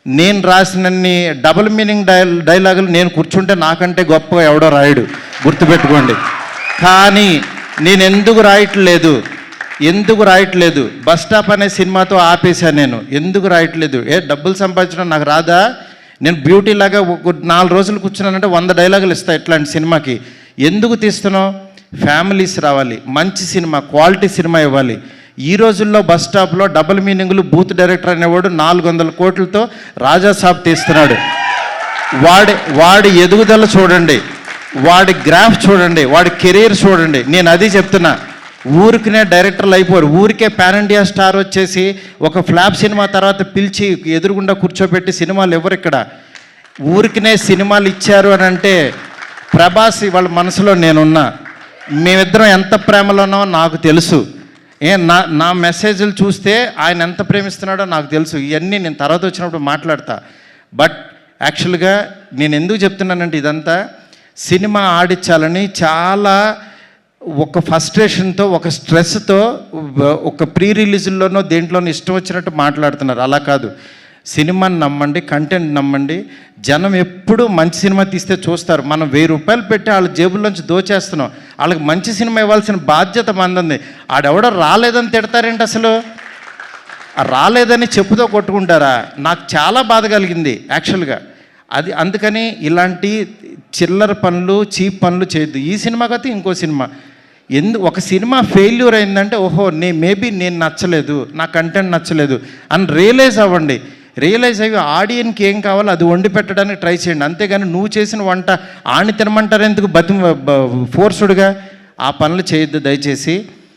నేను రాసినన్ని double meaning డైలాగులు నేను కూర్చుంటే నాకంటే గొప్పగా ఎవడో రాయడు, గుర్తుపెట్టుకోండి. కానీ నేను ఎందుకు రాయట్లేదు బస్ స్టాప్ అనే సినిమాతో ఆపేశాను. నేను ఎందుకు రాయట్లేదు? డబ్బులు సంపాదించడం నాకు రాదా? నేను బ్యూటీ లాగా 4 రోజులు కూర్చున్నానంటే 100 డైలాగులు ఇస్తాను ఇట్లాంటి సినిమాకి. ఎందుకు తీస్తున్నావు? ఫ్యామిలీస్ రావాలి, మంచి సినిమా, క్వాలిటీ సినిమా ఇవ్వాలి. ఈ రోజుల్లో బస్ స్టాప్లో డబుల్ మీనింగ్లు, బూత్ డైరెక్టర్ అనేవాడు 400 కోట్లతో రాజాసాబ్ తీస్తున్నాడు. వాడి ఎదుగుదల చూడండి, వాడి గ్రాఫ్ చూడండి, వాడి కెరీర్ చూడండి. నేను అది చెప్తున్నా. ఊరికినే డైరెక్టర్లు అయిపోరు. ఊరికే పాన్ ఇండియా స్టార్ వచ్చేసి ఒక ఫ్లాప్ సినిమా తర్వాత పిలిచి ఎదురుగుండా కూర్చోబెట్టి సినిమాలు ఎవరు ఇక్కడ? ఊరికినే సినిమాలు ఇచ్చారు అని అంటే ప్రభాస్ వాళ్ళ మనసులో నేనున్నా. మేమిద్దరం ఎంత ప్రేమలోనో నాకు తెలుసు. నా మెసేజ్లు చూస్తే ఆయన ఎంత ప్రేమిస్తున్నాడో నాకు తెలుసు. ఇవన్నీ నేను తర్వాత వచ్చినప్పుడు మాట్లాడతా. బట్ యాక్చువల్గా నేను ఎందుకు చెప్తున్నానంటే ఇదంతా సినిమా ఆడించాలని చాలా ఒక ఫ్రస్ట్రేషన్తో, ఒక స్ట్రెస్తో, ఒక ప్రీ రిలీజుల్లోనో దేంట్లోనో ఇష్టం వచ్చినట్టు మాట్లాడుతున్నారు. అలా కాదు. సినిమాని నమ్మండి, కంటెంట్ నమ్మండి. జనం ఎప్పుడూ మంచి సినిమా తీస్తే చూస్తారు. మనం 1000 రూపాయలు పెట్టి వాళ్ళ జేబుల్లోంచి దోచేస్తున్నాం. వాళ్ళకి మంచి సినిమా ఇవ్వాల్సిన బాధ్యత మంది. ఆడెవడో రాలేదని తిడతారేంటి? అసలు రాలేదని చెప్పుతో కొట్టుకుంటారా? నాకు చాలా బాధ కలిగింది యాక్చువల్గా. అది అందుకని ఇలాంటి చిల్లర పనులు, చీప్ పనులు చేయొద్దు. ఈ సినిమా కాదు ఇంకో సినిమా. ఒక సినిమా ఫెయిల్యూర్ అయిందంటే ఓహో మేబీ నేను నచ్చలేదు, నా కంటెంట్ నచ్చలేదు అని రియలైజ్ అవ్వండి. రియలైజ్ అయ్యి ఆడియన్కి ఏం కావాలో అది వండి పెట్టడానికి ట్రై చేయండి. అంతేగాని నువ్వు చేసిన వంట ఆని తినమంటారు ఎందుకు? ఫోర్సుడ్గా ఆ పనులు చేయొద్దు దయచేసి.